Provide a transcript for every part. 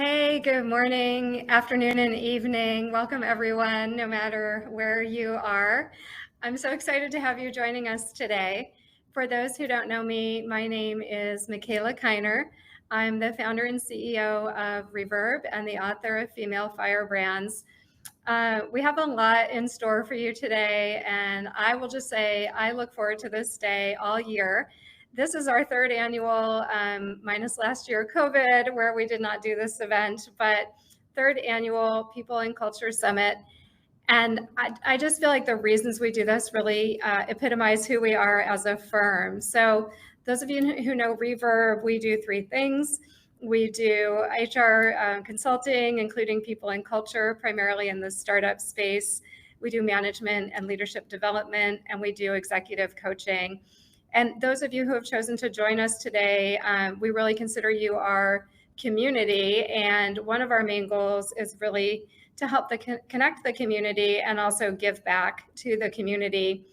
Hey, good morning, afternoon, and evening. Welcome, everyone, no matter where you are. I'm so excited to have you joining us today. For those who don't know me, my name is Mikaela Kiner. I'm the founder and CEO of Reverb and the author of Female Firebrands. We have a lot in store for you today, and I will just say I look forward to this day all year. This is our third annual, minus last year COVID, where we did not do this event, but third annual People and Culture Summit. And I just feel like the reasons we do this really epitomize who we are as a firm. So those of you who know Reverb, we do three things. We do HR consulting, including people and culture, primarily in the startup space. We do management and leadership development, and we do executive coaching. And those of you who have chosen to join us today, we really consider you our community. And one of our main goals is really to help connect the community and also give back to the community.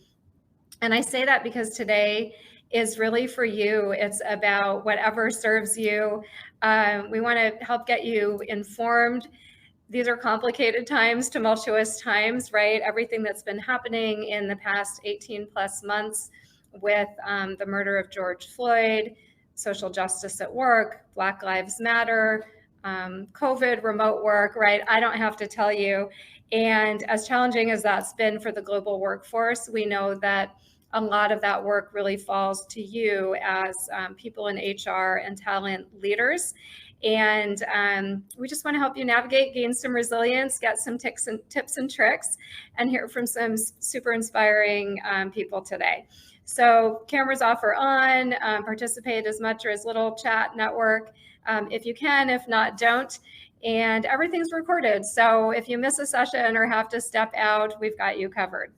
And I say that because today is really for you. It's about whatever serves you. We want to help get you informed. These are complicated times, tumultuous times, right? Everything that's been happening in the past 18 plus months with the murder of George Floyd, social justice at work, Black Lives Matter, COVID, remote work, right? I don't have to tell you. And as challenging as that's been for the global workforce, we know that a lot of that work really falls to you as people in HR and talent leaders. And we just want to help you navigate, gain some resilience, get some tips and tricks, and hear from some super inspiring people today. So cameras off or on, participate as much or as little, chat, network if you can. If not, don't. And everything's recorded. So if you miss a session or have to step out, we've got you covered.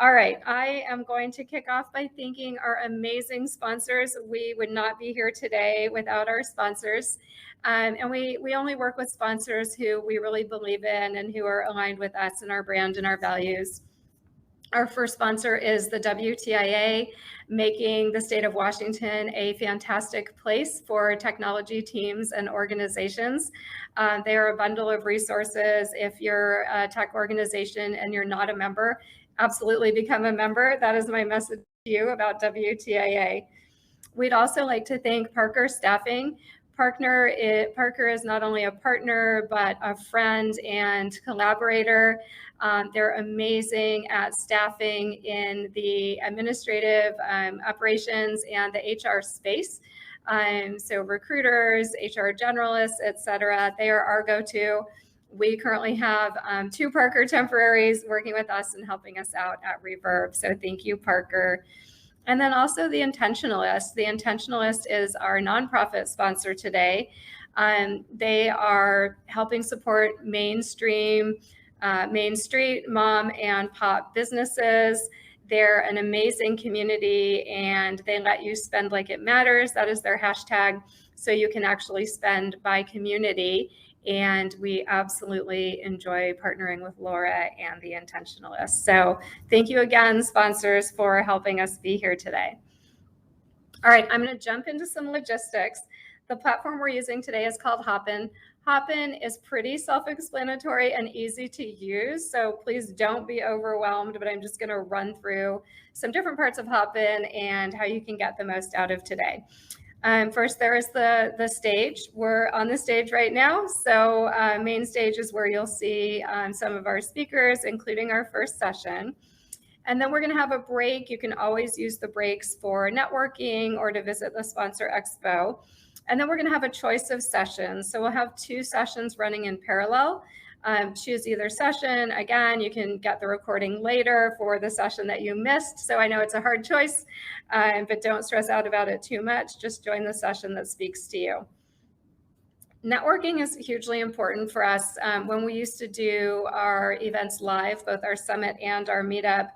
All right, I am going to kick off by thanking our amazing sponsors. We would not be here today without our sponsors. And we only work with sponsors who we really believe in and who are aligned with us and our brand and our values. Our first sponsor is the WTIA, making the state of Washington a fantastic place for technology teams and organizations. They are a bundle of resources. If you're a tech organization and you're not a member, absolutely become a member. That is my message to you about WTIA. We'd also like to thank Parker Staffing. Parker is not only a partner, but a friend and collaborator. They're amazing at staffing in the administrative operations and the HR space. So recruiters, HR generalists, et cetera, they are our go-to. We currently have 2 Parker temporaries working with us and helping us out at Reverb. So thank you, Parker. And then also the Intentionalist. The Intentionalist is our nonprofit sponsor today. They are helping support Main Street, mom and pop businesses. They're an amazing community and they let you spend like it matters. That is their hashtag. So you can actually spend by community. And we absolutely enjoy partnering with Laura and the Intentionalists. So thank you again, sponsors, for helping us be here today. All right, I'm going to jump into some logistics. The platform we're using today is called Hopin. Hopin is pretty self-explanatory and easy to use, so please don't be overwhelmed, but I'm just going to run through some different parts of Hopin and how you can get the most out of today. First, there is the stage. We're on the stage right now. So main stage is where you'll see some of our speakers, including our first session. And then we're going to have a break. You can always use the breaks for networking or to visit the sponsor expo. And then we're going to have a choice of sessions. So we'll have 2 sessions running in parallel. Choose either session. Again, you can get the recording later for the session that you missed. So I know it's a hard choice, but don't stress out about it too much. Just join the session that speaks to you. Networking is hugely important for us. When we used to do our events live, both our summit and our meetup,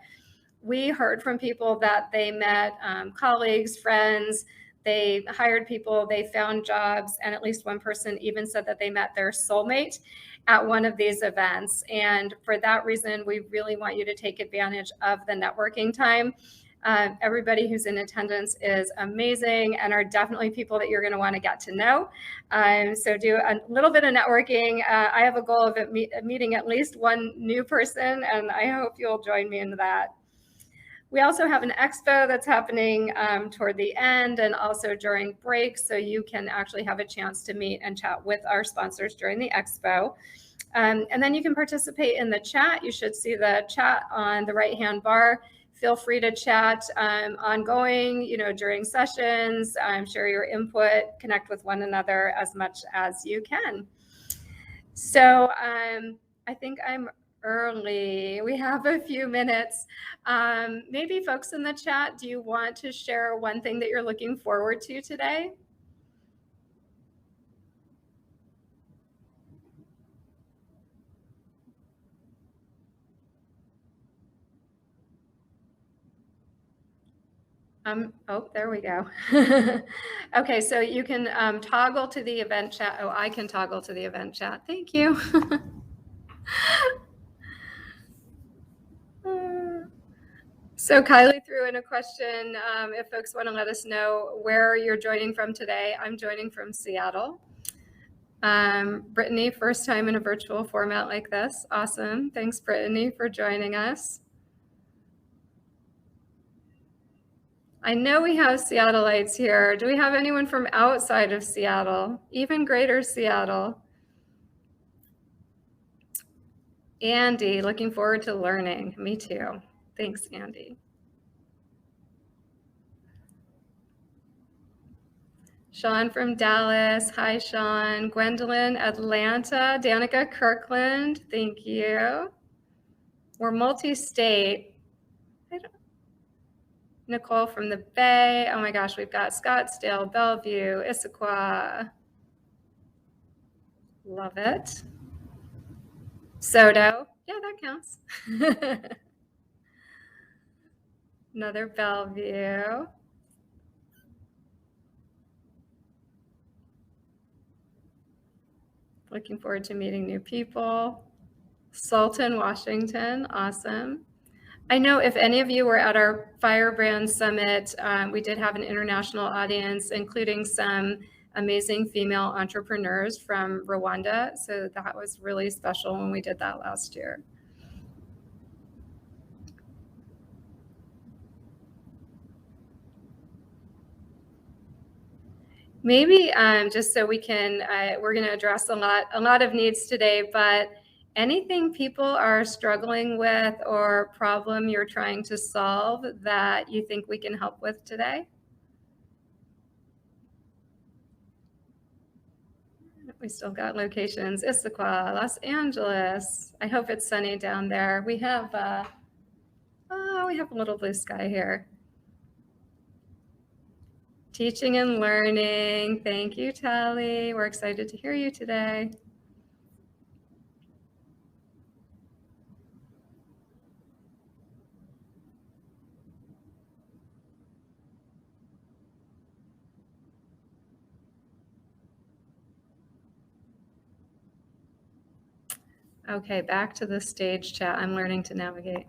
we heard from people that they met colleagues, friends, they hired people, they found jobs, and at least one person even said that they met their soulmate at one of these events. And for that reason, we really want you to take advantage of the networking time. Everybody who's in attendance is amazing and are definitely people that you're going to want to get to know. So do a little bit of networking. I have a goal of meeting at least one new person, and I hope you'll join me in that. We also have an expo that's happening toward the end and also during breaks, so you can actually have a chance to meet and chat with our sponsors during the expo. And then you can participate in the chat. You should see the chat on the right-hand bar. Feel free to chat ongoing, during sessions, share your input, connect with one another as much as you can. So I think I'm early. We have a few minutes. Maybe folks in the chat, do you want to share one thing that you're looking forward to today? Oh, there we go. Okay, so you can toggle to the event chat. Oh, I can toggle to the event chat. Thank you. So Kylie threw in a question, if folks want to let us know where you're joining from today. I'm joining from Seattle. Brittany, first time in a virtual format like this. Awesome. Thanks, Brittany, for joining us. I know we have Seattleites here. Do we have anyone from outside of Seattle? Even greater Seattle? Andy, looking forward to learning. Me too. Thanks, Andy. Sean from Dallas. Hi, Sean. Gwendolyn, Atlanta. Danica, Kirkland. Thank you. We're multi-state. Nicole from the Bay. Oh my gosh, we've got Scottsdale, Bellevue, Issaquah. Love it. Soto. Yeah, that counts. Another Bellevue. Looking forward to meeting new people. Sultan, Washington. Awesome. I know if any of you were at our Firebrand Summit, we did have an international audience, including some amazing female entrepreneurs from Rwanda. So that was really special when we did that last year. Maybe just so we can, we're going to address a lot of needs today, but anything people are struggling with or problem you're trying to solve that you think we can help with today? We still got locations, Issaquah, Los Angeles. I hope it's sunny down there. We have a little blue sky here. Teaching and learning. Thank you, Tally. We're excited to hear you today. Okay, back to the stage chat. I'm learning to navigate.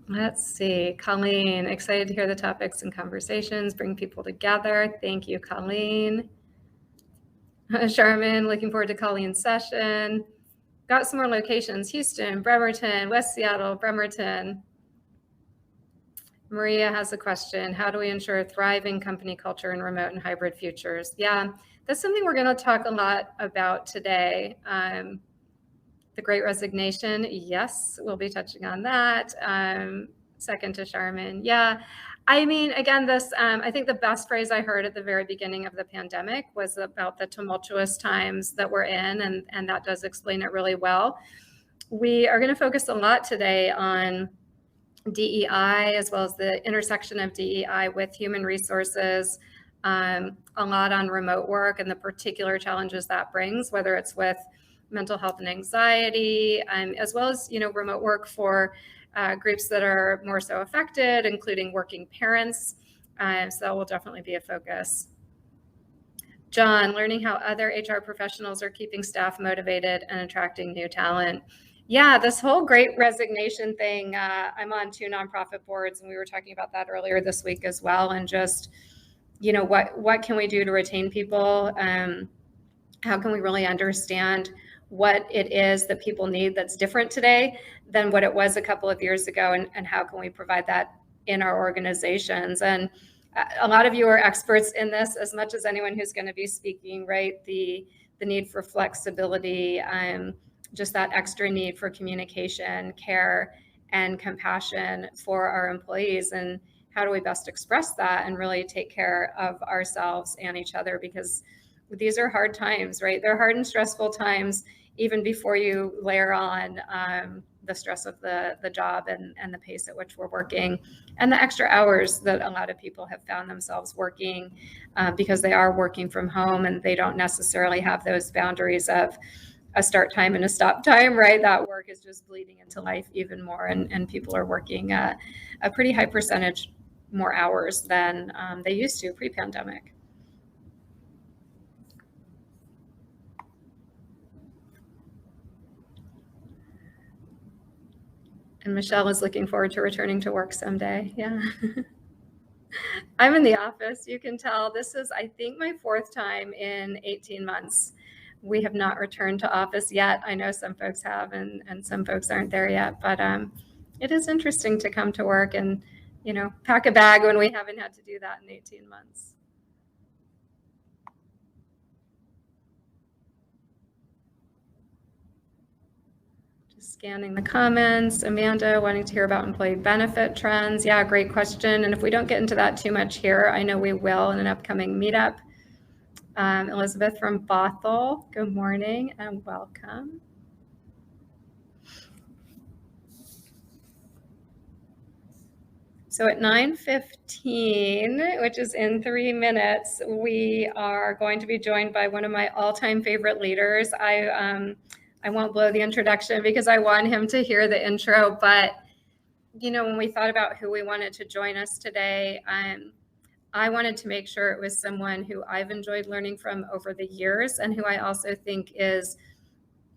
Let's see. Colleen, excited to hear the topics and conversations, bring people together. Thank you, Colleen. Sharman, looking forward to Colleen's session. Got some more locations: Houston, Bremerton, West Seattle, Bremerton. Maria has a question. How do we ensure thriving company culture in remote and hybrid futures? Yeah, that's something we're going to talk a lot about today. The Great Resignation, yes, we'll be touching on that. Second to Sharman. Yeah, I mean, again, this, I think the best phrase I heard at the very beginning of the pandemic was about the tumultuous times that we're in, and that does explain it really well. We are going to focus a lot today on DEI, as well as the intersection of DEI with human resources, a lot on remote work and the particular challenges that brings, whether it's with mental health and anxiety, as well as, remote work for groups that are more so affected, including working parents. So that will definitely be a focus. John, learning how other HR professionals are keeping staff motivated and attracting new talent. Yeah, this whole great resignation thing. I'm on 2 nonprofit boards, and we were talking about that earlier this week as well. And just, what can we do to retain people? How can we really understand what it is that people need that's different today than what it was a couple of years ago, and how can we provide that in our organizations? And a lot of you are experts in this as much as anyone who's going to be speaking, right? The need for flexibility, just that extra need for communication, care, and compassion for our employees. And how do we best express that and really take care of ourselves and each other? Because these are hard times, right? They're hard and stressful times, even before you layer on the stress of the job and the pace at which we're working, and the extra hours that a lot of people have found themselves working because they are working from home and they don't necessarily have those boundaries of a start time and a stop time, right? That work is just bleeding into life even more, and people are working a pretty high percentage more hours than they used to pre-pandemic. And Michelle is looking forward to returning to work someday. Yeah. I'm in the office. You can tell this is, I think, my 4th time in 18 months. We have not returned to office yet. I know some folks have, and some folks aren't there yet, but it is interesting to come to work and, pack a bag when we haven't had to do that in 18 months. Scanning the comments. Amanda wanting to hear about employee benefit trends. Yeah, great question. And if we don't get into that too much here, I know we will in an upcoming meetup. Elizabeth from Bothell, good morning and welcome. So at 9:15, which is in 3 minutes, we are going to be joined by one of my all-time favorite leaders. I won't blow the introduction because I want him to hear the intro, but when we thought about who we wanted to join us today, I wanted to make sure it was someone who I've enjoyed learning from over the years, and who I also think is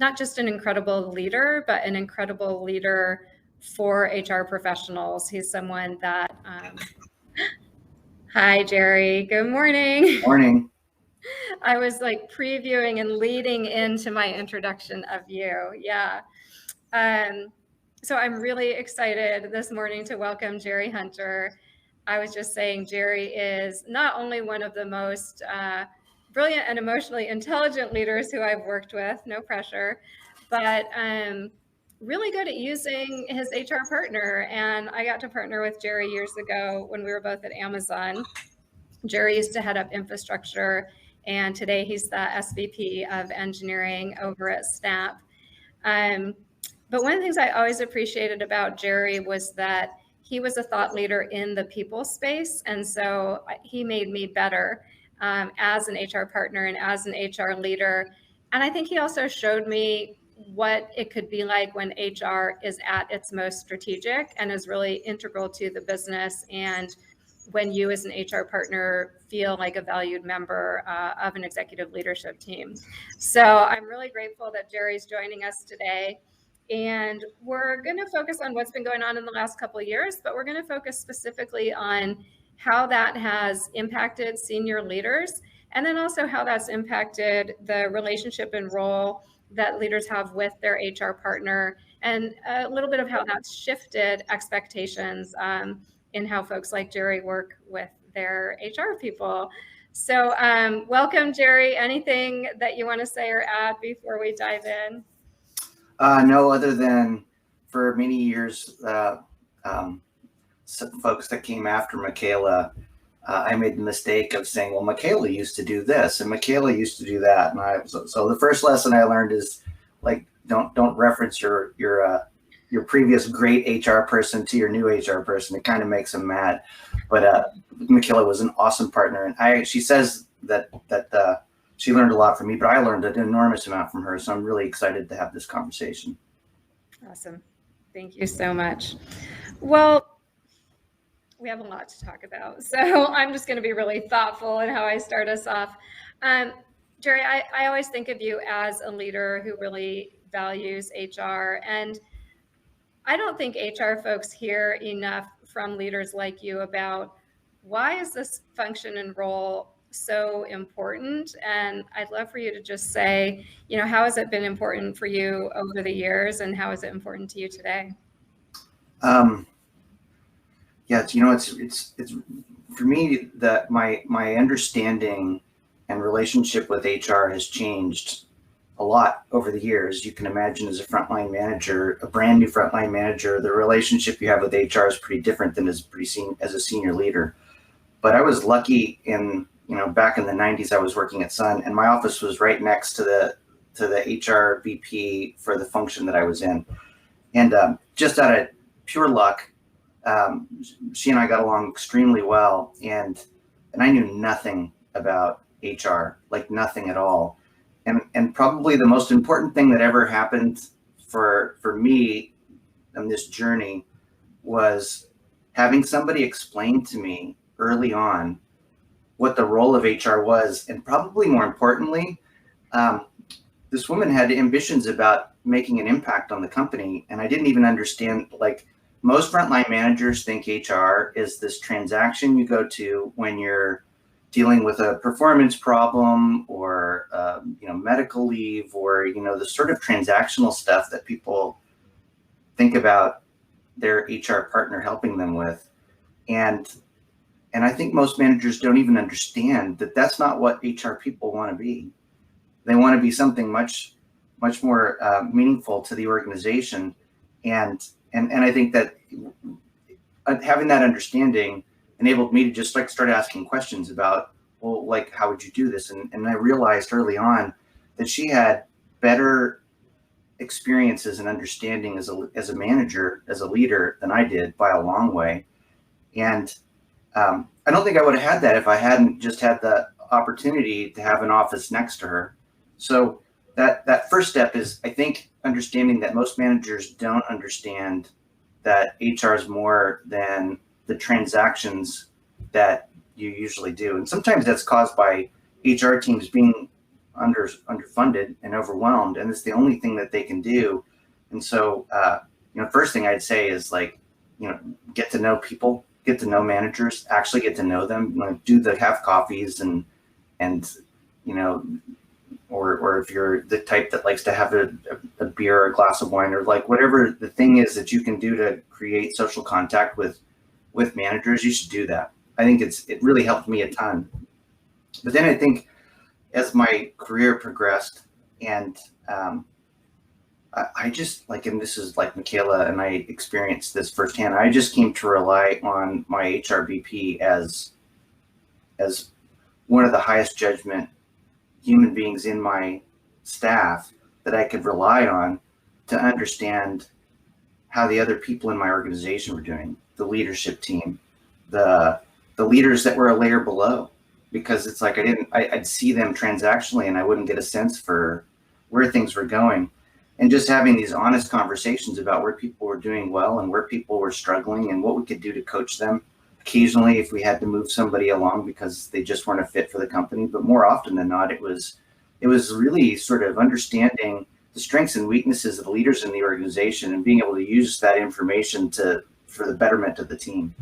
not just an incredible leader, but an incredible leader for HR professionals. He's someone that, hi, Jerry. Good morning. Morning. I was like previewing and leading into my introduction of you. Yeah. So I'm really excited this morning to welcome Jerry Hunter. I was just saying, Jerry is not only one of the most brilliant and emotionally intelligent leaders who I've worked with, no pressure, but really good at using his HR partner. And I got to partner with Jerry years ago when we were both at Amazon. Jerry used to head up infrastructure, and today he's the SVP of engineering over at Snap. But one of the things I always appreciated about Jerry was that he was a thought leader in the people space. And so he made me better as an HR partner and as an HR leader. And I think he also showed me what it could be like when HR is at its most strategic and is really integral to the business, and when you as an HR partner feel like a valued member of an executive leadership team. So I'm really grateful that Jerry's joining us today. And we're going to focus on what's been going on in the last couple of years, but we're going to focus specifically on how that has impacted senior leaders, and then also how that's impacted the relationship and role that leaders have with their HR partner, and a little bit of how that's shifted expectations in how folks like Jerry work with their HR people. So welcome, Jerry. Anything that you want to say or add before we dive in? No, other than for many years, some folks that came after Mikaela, I made the mistake of saying, well, Mikaela used to do this and Mikaela used to do that. And so the first lesson I learned is, like, don't reference your previous great HR person to your new HR person. It kind of makes them mad. But Mikaela was an awesome partner, and she says that she learned a lot from me, but I learned an enormous amount from her. So I'm really excited to have this conversation. Awesome. Thank you so much. Well, we have a lot to talk about, so I'm just going to be really thoughtful in how I start us off. Jerry, I always think of you as a leader who really values HR. And I don't think HR folks hear enough from leaders like you about why is this function and role so important? And I'd love for you to just say, how has it been important for you over the years, and how is it important to you today? Yeah, it's for me that my understanding and relationship with HR has changed a lot over the years. You can imagine, as a frontline manager, a brand new frontline manager, the relationship you have with HR is pretty different than as a senior leader. But I was lucky back in the 90s, I was working at Sun, and my office was right next to the HR VP for the function that I was in. And just out of pure luck, she and I got along extremely well, and I knew nothing about HR, like nothing at all. And probably the most important thing that ever happened for me on this journey was having somebody explain to me early on what the role of HR was, and probably more importantly, this woman had ambitions about making an impact on the company, and I didn't even understand. Like, most frontline managers think HR is this transaction you go to when you're dealing with a performance problem or medical leave, or the sort of transactional stuff that people think about their HR partner helping them with. And I think most managers don't even understand that that's not what HR people want to be. They want to be something much more meaningful to the organization. And I think that having that understanding enabled me to just start asking questions about, well, like, how would you do this? And I realized early on that she had better experiences and understanding as a manager, as a leader, than I did by a long way. And I don't think I would have had that if I hadn't just had the opportunity to have an office next to her. So that first step is, I think, understanding that most managers don't understand that HR is more than the transactions that you usually do. And sometimes that's caused by HR teams being underfunded and overwhelmed, and it's the only thing that they can do. And so, first thing I'd say is, get to know people, get to know managers, actually get to know them, have coffees and or if you're the type that likes to have a beer or a glass of wine, or whatever the thing is that you can do to create social contact with managers, you should do that. I think it really helped me a ton. But then I think as my career progressed, and I just and this is like Mikaela and I experienced this firsthand, I just came to rely on my HRBP as one of the highest judgment human beings in my staff that I could rely on to understand how the other people in my organization were doing, the leadership team, the leaders that were a layer below, because it's like I'd see them transactionally and I wouldn't get a sense for where things were going. And just having these honest conversations about where people were doing well and where people were struggling and what we could do to coach them. Occasionally, if we had to move somebody along because they just weren't a fit for the company, but more often than not, it was really sort of understanding the strengths and weaknesses of the leaders in the organization and being able to use that information for the betterment of the team.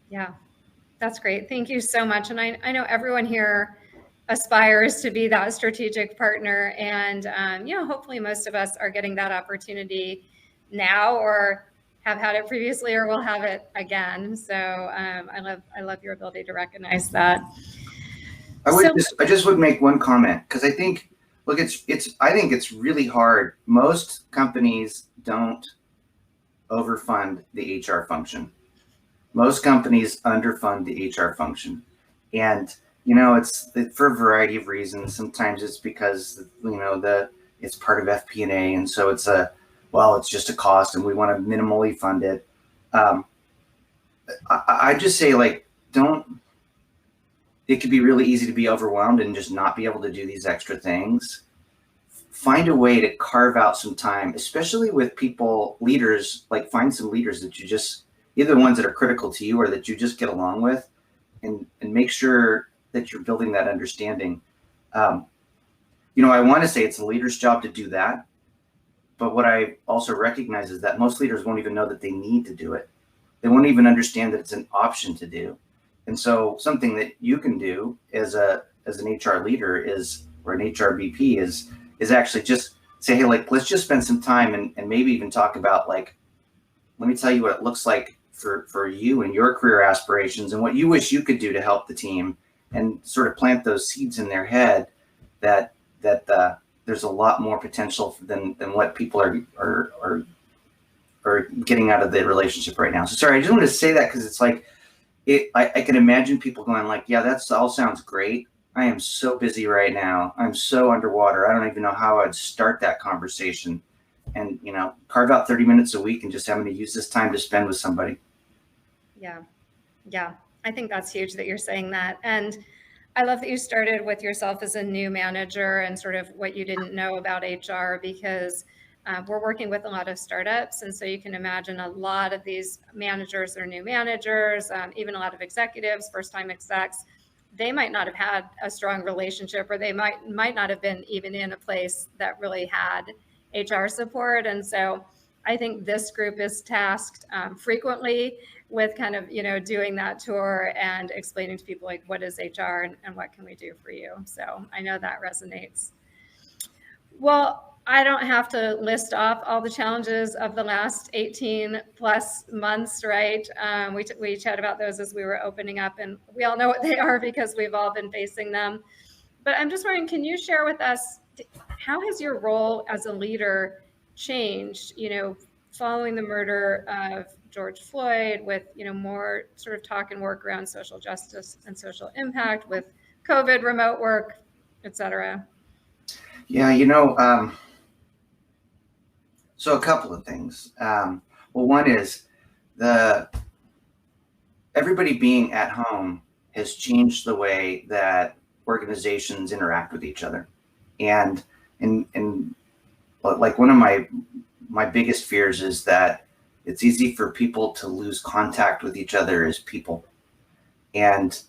Yeah, that's great. Thank you so much. And I know everyone here aspires to be that strategic partner, and hopefully most of us are getting that opportunity now, or have had it previously, or will have it again. So I love your ability to recognize that. I just would make one comment, because I think, look, I think it's really hard. Most companies don't overfund the HR function. Most companies underfund the HR function. And it's for a variety of reasons. Sometimes it's because it's part of FP&A, and so it's just a cost and we want to minimally fund it. I just say, it could be really easy to be overwhelmed and just not be able to do these extra things. Find a way to carve out some time, especially with leaders, find some leaders that you just, either the ones that are critical to you or that you just get along with, and make sure that you're building that understanding. I want to say it's the leader's job to do that. But what I also recognize is that most leaders won't even know that they need to do it. They won't even understand that it's an option to do. And so something that you can do as an HR leader or an HR VP is actually just say, hey, like, let's just spend some time and maybe even talk about, like, let me tell you what it looks like for you and your career aspirations and what you wish you could do to help the team, and sort of plant those seeds in their head that there's a lot more potential than what people are getting out of the relationship right now. So sorry, I just wanted to say that because it's like, I can imagine people going like, yeah, that's all sounds great. I am so busy right now. I'm so underwater. I don't even know how I'd start that conversation. And, carve out 30 minutes a week and just having to use this time to spend with somebody. Yeah. Yeah. I think that's huge that you're saying that. And I love that you started with yourself as a new manager and sort of what you didn't know about HR, because we're working with a lot of startups. And so you can imagine a lot of these managers or new managers, even a lot of executives, first-time execs, they might not have had a strong relationship, or they might not have been even in a place that really had HR support. And so I think this group is tasked frequently with kind of, doing that tour and explaining to people, like, what is HR and what can we do for you? So I know that resonates. Well, I don't have to list off all the challenges of the last 18 plus months, right? We chat about those as we were opening up, and we all know what they are because we've all been facing them. But I'm just wondering, can you share with us, how has your role as a leader changed, following the murder of George Floyd, with, more sort of talk and work around social justice and social impact, with COVID, remote work, et cetera? Yeah, so a couple of things. Well, one is everybody being at home has changed the way that organizations interact with each other. And like, one of my biggest fears is that it's easy for people to lose contact with each other as people. And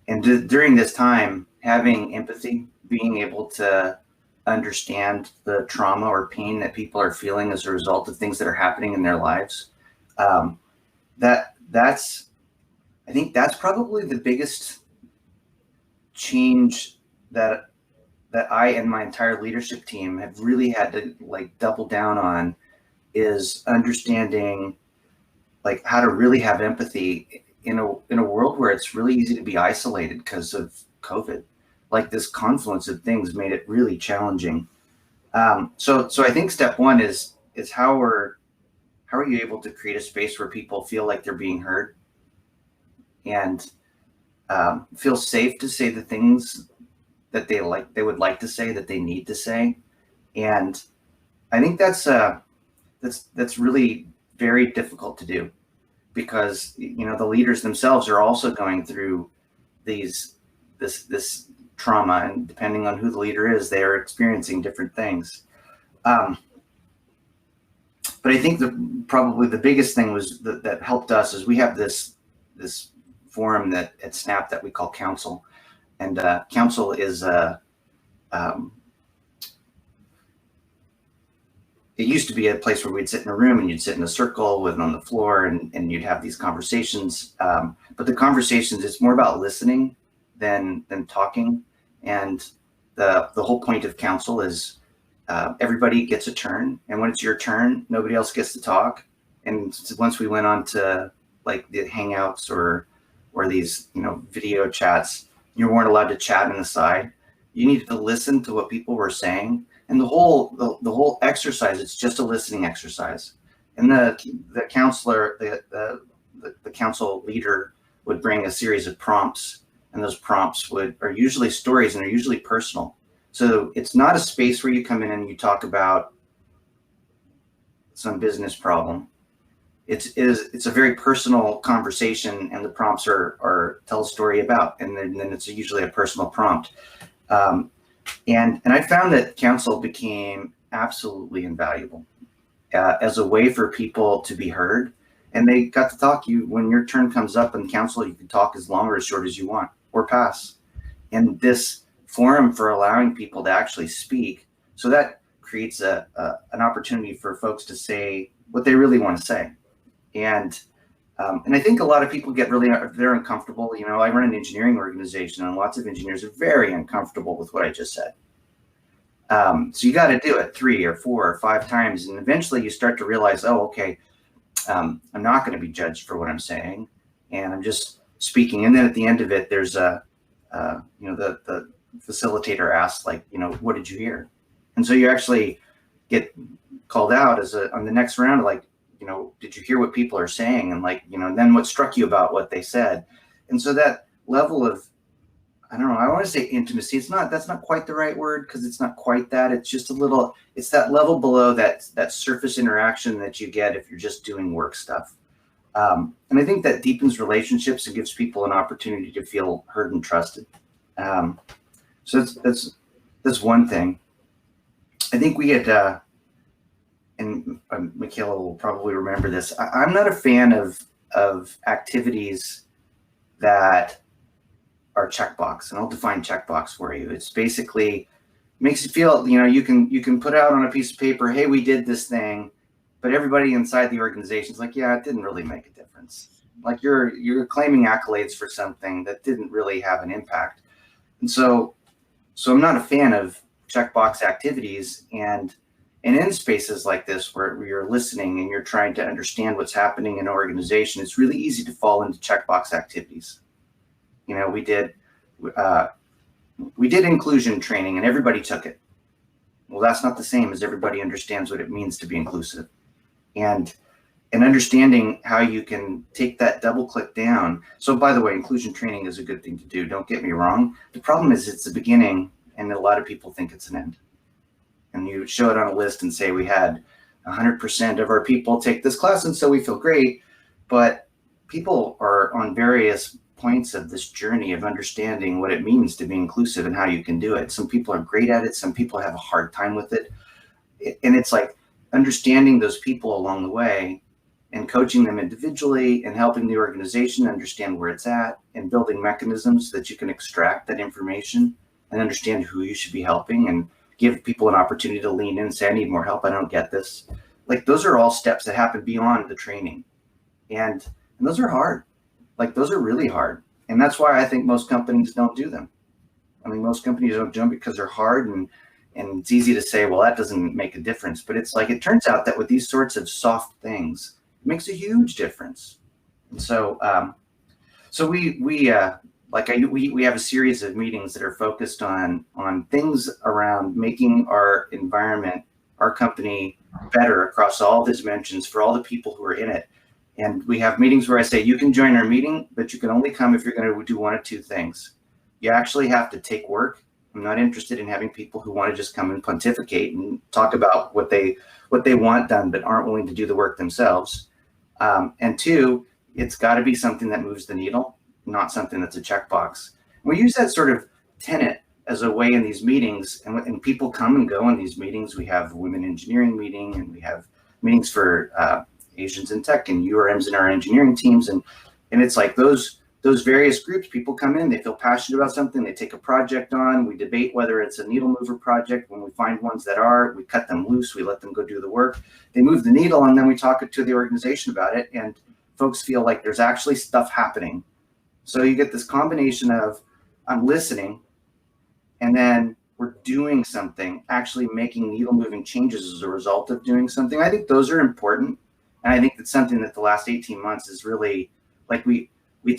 during this time, having empathy, being able to understand the trauma or pain that people are feeling as a result of things that are happening in their lives, I think that's probably the biggest change that I and my entire leadership team have really had to, like, double down on, is understanding, like, how to really have empathy in a world where it's really easy to be isolated because of COVID. Like, this confluence of things made it really challenging. So I think step one is how are you able to create a space where people feel like they're being heard and feel safe to say the things that they would like to say, that they need to say. And I think that's really very difficult to do, because the leaders themselves are also going through this trauma, and depending on who the leader is, they are experiencing different things. But I think probably the biggest thing was that helped us is we have this forum at Snap that we call Council, and Council is it used to be a place where we'd sit in a room and you'd sit in a circle on the floor and you'd have these conversations. But the conversations, it's more about listening than talking. And the whole point of Council is everybody gets a turn. And when it's your turn, nobody else gets to talk. And once we went on to, like, the Hangouts or these, video chats, you weren't allowed to chat on the side. You needed to listen to what people were saying. And the whole exercise, it's just a listening exercise. And the counselor, the council leader would bring a series of prompts, and those prompts are usually stories, and they're usually personal. So it's not a space where you come in and you talk about some business problem. It's a very personal conversation, and the prompts are tell a story about, and then it's usually a personal prompt. And I found that Council became absolutely invaluable as a way for people to be heard. And they got to talk. When your turn comes up in Council, you can talk as long or as short as you want, or pass. And this forum for allowing people to actually speak. So that creates an opportunity for folks to say what they really want to say. And I think a lot of people get really, they're uncomfortable. You know, I run an engineering organization, and lots of engineers are very uncomfortable with what I just said. So you got to do it 3 or 4 or 5 times. And eventually you start to realize, oh, okay, I'm not going to be judged for what I'm saying. And I'm just speaking. And then at the end of it, there's the facilitator asks, like, you know, what did you hear? And so you actually get called out on the next round, like, you know, did you hear what people are saying? And like, you know, then what struck you about what they said? And so that level of, I don't know, I want to say intimacy. That's not quite the right word, because it's not quite that. It's just it's that level below that surface interaction that you get if you're just doing work stuff. And I think that deepens relationships and gives people an opportunity to feel heard and trusted. So that's one thing. I think we had, and Mikaela will probably remember this. I'm not a fan of activities that are checkbox, and I'll define checkbox for you. It's basically makes you feel, you know, you can put out on a piece of paper, hey, we did this thing, but everybody inside the organization is like, yeah, it didn't really make a difference. Like you're claiming accolades for something that didn't really have an impact. And so I'm not a fan of checkbox activities, and in spaces like this where you're listening and you're trying to understand what's happening in an organization, it's really easy to fall into checkbox activities. You know, we did inclusion training and everybody took it. Well, that's not the same as everybody understands what it means to be inclusive. And understanding how you can take that double click down. So by the way, inclusion training is a good thing to do. Don't get me wrong. The problem is it's the beginning, and a lot of people think it's an end. And you show it on a list and say, we had 100% of our people take this class, and so we feel great. But people are on various points of this journey of understanding what it means to be inclusive and how you can do it. Some people are great at it. Some people have a hard time with it. And it's like understanding those people along the way and coaching them individually and helping the organization understand where it's at and building mechanisms that you can extract that information and understand who you should be helping and give people an opportunity to lean in and say, I need more help. I don't get this. Like, those are all steps that happen beyond the training. And those are hard. Like, those are really hard. And that's why I think most companies don't do them. I mean, most companies don't do them because they're hard, and it's easy to say, well, that doesn't make a difference. But it's like, it turns out that with these sorts of soft things, it makes a huge difference. And so, we have a series of meetings that are focused on things around making our environment, our company, better across all the dimensions for all the people who are in it. And we have meetings where I say, you can join our meeting, but you can only come if you're going to do one of two things. You actually have to take work. I'm not interested in having people who want to just come and pontificate and talk about what they want done, but aren't willing to do the work themselves. And 2, it's got to be something that moves the needle, not something that's a checkbox. We use that sort of tenet as a way in these meetings, and people come and go in these meetings. We have a women engineering meeting, and we have meetings for Asians in tech and URMs in our engineering teams. And it's like those various groups, people come in, they feel passionate about something, they take a project on, we debate whether it's a needle mover project. When we find ones that are, we cut them loose, we let them go do the work. They move the needle, and then we talk to the organization about it, and folks feel like there's actually stuff happening. So you get this combination of, I'm listening, and then we're doing something, actually making needle moving changes as a result of doing something. I think those are important. And I think that's something that the last 18 months is really, like, we'd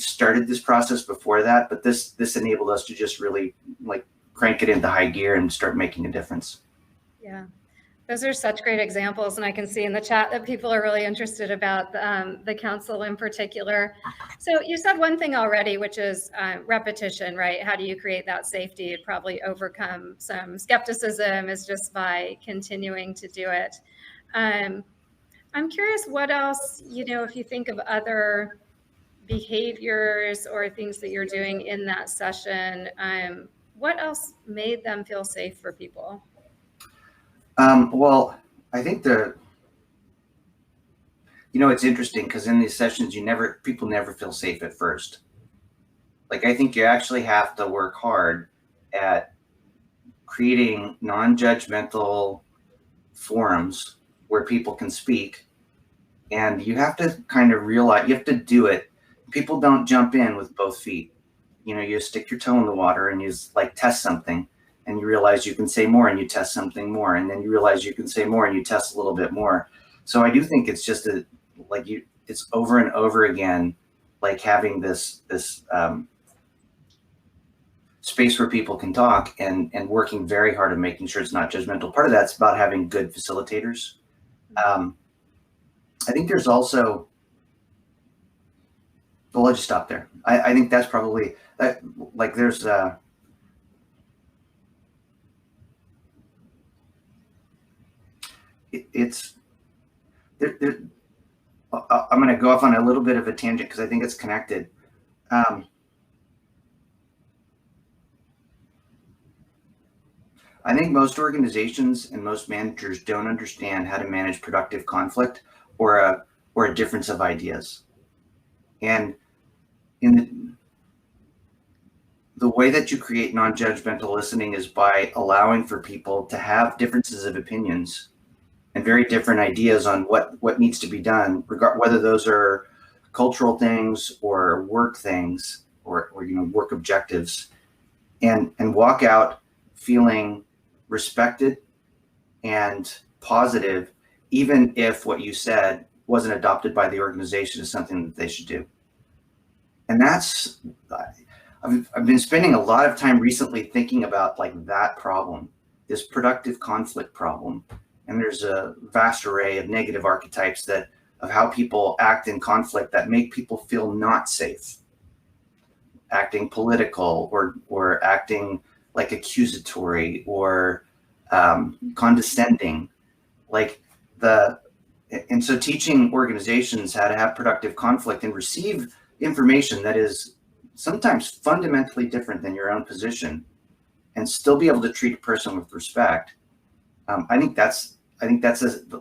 started this process before that, but this enabled us to just really, like, crank it into high gear and start making a difference. Yeah, those are such great examples. And I can see in the chat that people are really interested about the council in particular. So you said one thing already, which is repetition, right? How do you create that safety? You'd probably overcome some skepticism is just by continuing to do it. I'm curious what else, if you think of other behaviors or things that you're doing in that session, what else made them feel safe for people? Well, I think it's interesting because in these sessions, people never feel safe at first. Like, I think you actually have to work hard at creating non-judgmental forums where people can speak. And you have to kind of realize, you have to do it. People don't jump in with both feet. You stick your toe in the water and you like test something, and you realize you can say more, and you test something more, and then you realize you can say more, and you test a little bit more. So I do think it's just it's over and over again, like having this space where people can talk, and working very hard at making sure it's not judgmental. Part of that's about having good facilitators. I think there's also, well, I'll just stop there. I think that's probably like there's it's there, I'm going to go off on a little bit of a tangent because I think it's connected. I think most organizations and most managers don't understand how to manage productive conflict or a difference of ideas. And in the way that you create non-judgmental listening is by allowing for people to have differences of opinions and very different ideas on what needs to be done, whether those are cultural things or work things or work objectives, and walk out feeling respected and positive, even if what you said wasn't adopted by the organization as something that they should do. And that's, I've been spending a lot of time recently thinking about like that problem, this productive conflict problem. And there's a vast array of negative archetypes of how people act in conflict that make people feel not safe. Acting political or acting like accusatory or condescending, and so teaching organizations how to have productive conflict and receive information that is sometimes fundamentally different than your own position, and still be able to treat a person with respect. I think that's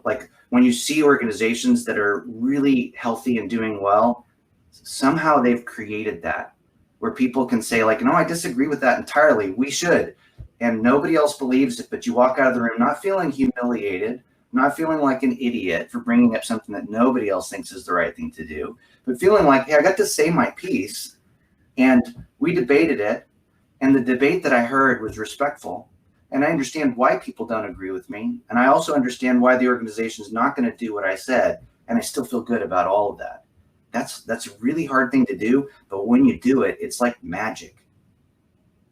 like when you see organizations that are really healthy and doing well, somehow they've created that where people can say like, no, I disagree with that entirely. We should. And nobody else believes it, but you walk out of the room not feeling humiliated, not feeling like an idiot for bringing up something that nobody else thinks is the right thing to do, but feeling like, hey, I got to say my piece, and we debated it, and the debate that I heard was respectful, and I understand why people don't agree with me, and I also understand why the organization is not going to do what I said, and I still feel good about all of that. That's a really hard thing to do, but when you do it, it's like magic.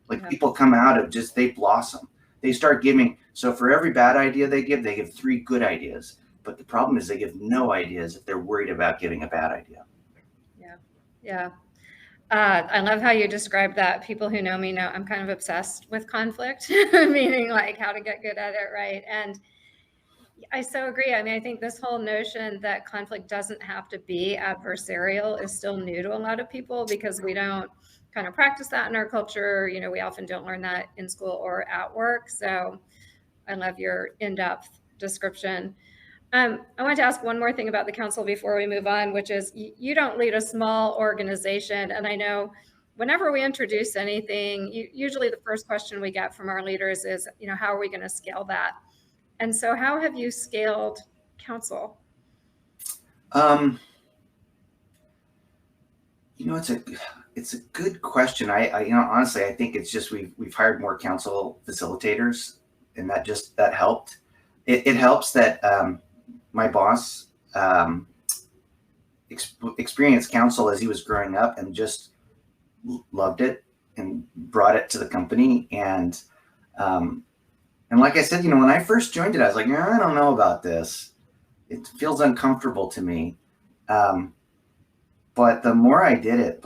Like people come out of they blossom. They start giving. So for every bad idea they give 3 good ideas. But the problem is they give no ideas if they're worried about giving a bad idea. Yeah. I love how you described that. People who know me know I'm kind of obsessed with conflict, meaning like how to get good at it, right? And I so agree. I mean, I think this whole notion that conflict doesn't have to be adversarial is still new to a lot of people because we don't kind of practice that in our culture. We often don't learn that in school or at work. So I love your in-depth description. I want to ask one more thing about the council before we move on, which is you don't lead a small organization. And I know whenever we introduce anything, usually the first question we get from our leaders is, how are we going to scale that? And so how have you scaled council? It's a good question. I honestly, I think it's just we've hired more council facilitators, and that helped. It helps that my boss experienced council as he was growing up and just loved it and brought it to the company. And like I said, when I first joined it, I was like, I don't know about this. It feels uncomfortable to me. But the more I did it,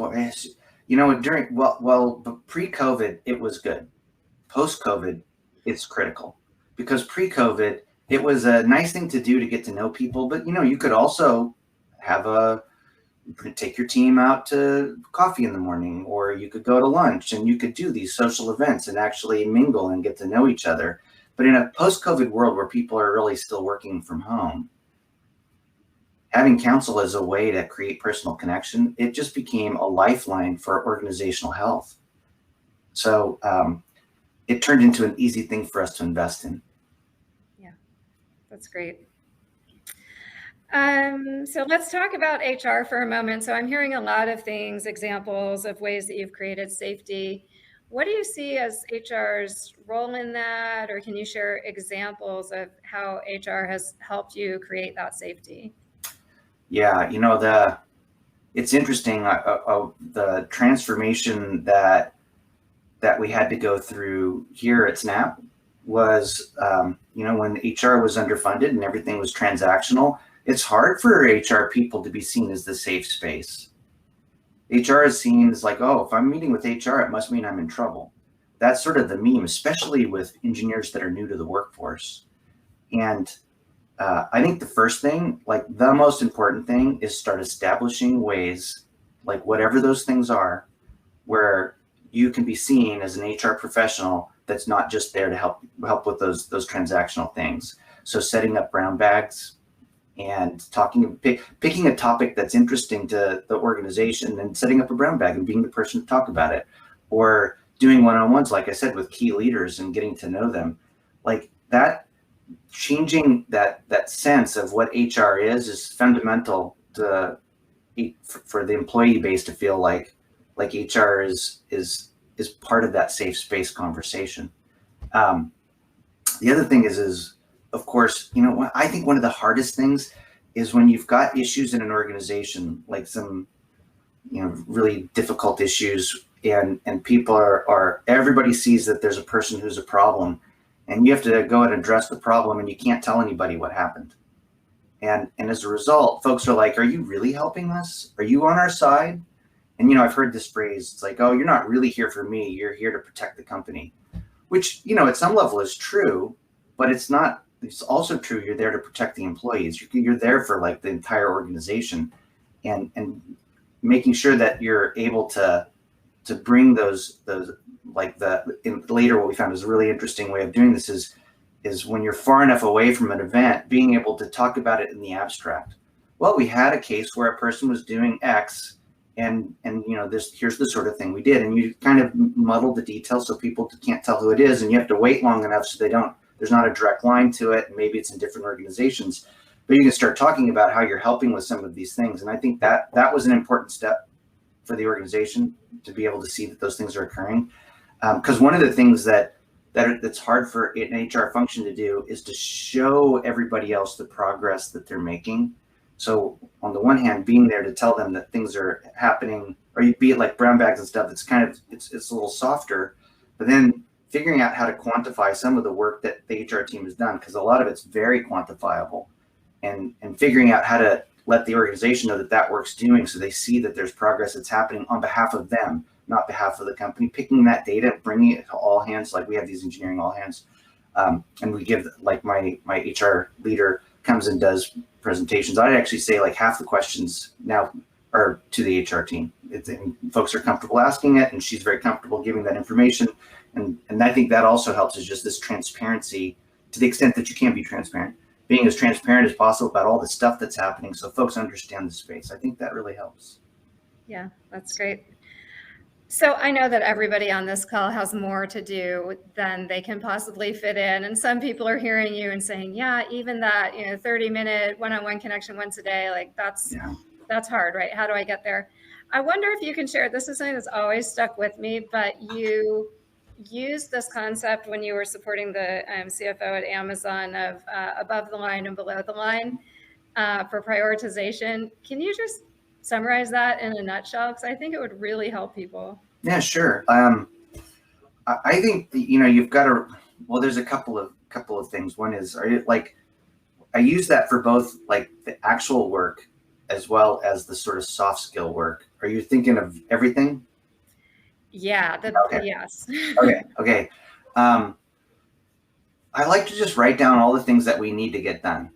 pre-COVID, it was good. Post-COVID, it's critical because pre-COVID, it was a nice thing to do to get to know people. But, you could also take your team out to coffee in the morning, or you could go to lunch and you could do these social events and actually mingle and get to know each other. But in a post-COVID world where people are really still working from home, having council as a way to create personal connection, it just became a lifeline for organizational health. So it turned into an easy thing for us to invest in. Yeah, that's great. So let's talk about HR for a moment. So I'm hearing a lot of things, examples of ways that you've created safety. What do you see as HR's role in that? Or can you share examples of how HR has helped you create that safety? Yeah, it's interesting. The transformation that we had to go through here at Snap was, when HR was underfunded and everything was transactional, it's hard for HR people to be seen as the safe space. HR is seen as like, oh, if I'm meeting with HR, it must mean I'm in trouble. That's sort of the meme, especially with engineers that are new to the workforce. And I think the first thing, like the most important thing, is start establishing ways, like whatever those things are, where you can be seen as an HR professional that's not just there to help with those transactional things. So setting up brown bags and picking a topic that's interesting to the organization and setting up a brown bag and being the person to talk about it, or doing one-on-ones, like I said, with key leaders and getting to know them. Like that, changing that sense of what HR is fundamental for the employee base to feel like HR is part of that safe space conversation. The other thing is of course, I think one of the hardest things is when you've got issues in an organization, like some really difficult issues, and people are everybody sees that there's a person who's a problem, and you have to go and address the problem, and you can't tell anybody what happened. And as a result, folks are like, are you really helping us? Are you on our side? And, I've heard this phrase, it's like, oh, you're not really here for me. You're here to protect the company, which, at some level is true, but it's not. It's also true. You're there to protect the employees. You're there for like the entire organization, and making sure that you're able to bring those like later, what we found is a really interesting way of doing this is when you're far enough away from an event, being able to talk about it in the abstract. Well, we had a case where a person was doing X, and here's the sort of thing we did, and you kind of muddle the details so people can't tell who it is, and you have to wait long enough so there's not a direct line to it, and maybe it's in different organizations, but you can start talking about how you're helping with some of these things. And I think that was an important step for the organization to be able to see that those things are occurring. Because one of the things that's hard for an HR function to do is to show everybody else the progress that they're making. So on the one hand, being there to tell them that things are happening, or you be it like brown bags and stuff, it's a little softer, but then figuring out how to quantify some of the work that the HR team has done, because a lot of it's very quantifiable, and figuring out how to let the organization know that work's doing, so they see that there's progress that's happening on behalf of them, not behalf of the company. Picking that data, bringing it to all hands, like we have these engineering all hands, and we give, like my HR leader comes and does presentations. I'd actually say like half the questions now are to the HR team. And folks are comfortable asking it, and she's very comfortable giving that information. And I think that also helps, is just this transparency, to the extent that you can be transparent, being as transparent as possible about all the stuff that's happening, so folks understand the space. I think that really helps. Yeah, that's great. So I know that everybody on this call has more to do than they can possibly fit in. And some people are hearing you and saying, yeah, even that, 30-minute one-on-one connection once a day, like that's hard, right? How do I get there? I wonder if you can share, this is something that's always stuck with me, but you used this concept when you were supporting the CFO at Amazon of above the line and below the line for prioritization. Can you just summarize that in a nutshell? Because I think it would really help people. Yeah, sure. I think you've got to. Well, there's a couple of things. One is, I use that for both like the actual work as well as the sort of soft skill work. Are you thinking of everything? Yeah. Okay. Yes. Okay. I like to just write down all the things that we need to get done,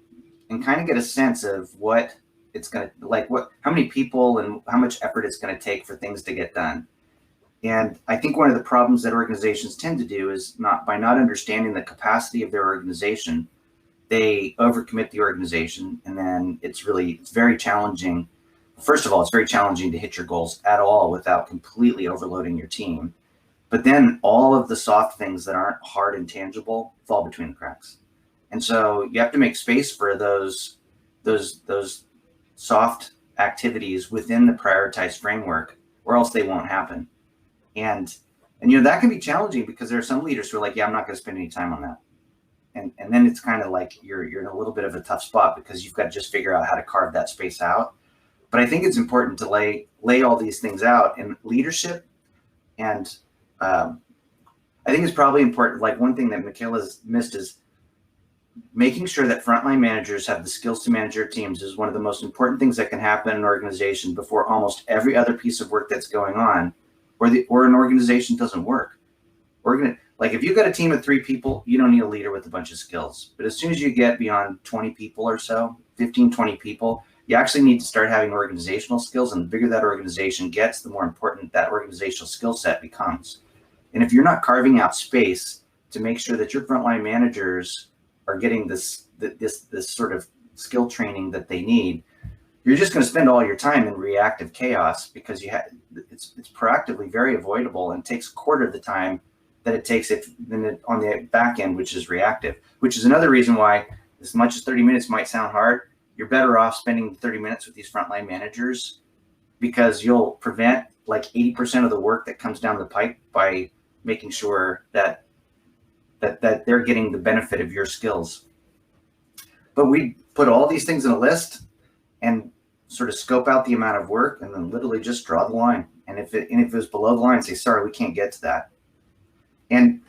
and kind of get a sense of what it's going to, how many people and how much effort it's going to take for things to get done. And I think one of the problems that organizations tend to do is by not understanding the capacity of their organization, they overcommit the organization. And then it's very challenging. First of all, it's very challenging to hit your goals at all without completely overloading your team. But then all of the soft things that aren't hard and tangible fall between the cracks. And so you have to make space for those soft activities within the prioritized framework, or else they won't happen. And that can be challenging because there are some leaders who are like, yeah, I'm not going to spend any time on that. And then it's kind of like you're in a little bit of a tough spot because you've got to just figure out how to carve that space out. But I think it's important to lay all these things out in leadership. And I think it's probably important. Like one thing that Mikaela's missed is making sure that frontline managers have the skills to manage their teams is one of the most important things that can happen in an organization before almost every other piece of work that's going on, or an organization doesn't work. Like if you've got a team of 3 people, you don't need a leader with a bunch of skills. But as soon as you get beyond 20 people or so, 15, 20 people, you actually need to start having organizational skills. And the bigger that organization gets, the more important that organizational skill set becomes. And if you're not carving out space to make sure that your frontline managers are getting this sort of skill training that they need, you're just going to spend all your time in reactive chaos because it's proactively very avoidable and takes a quarter of the time that it takes on the back end, which is reactive, which is another reason why, as much as 30 minutes might sound hard, you're better off spending 30 minutes with these frontline managers because you'll prevent like 80% of the work that comes down the pipe by making sure that they're getting the benefit of your skills. But we put all these things in a list and sort of scope out the amount of work and then literally just draw the line. And if it was below the line, say, sorry, we can't get to that. And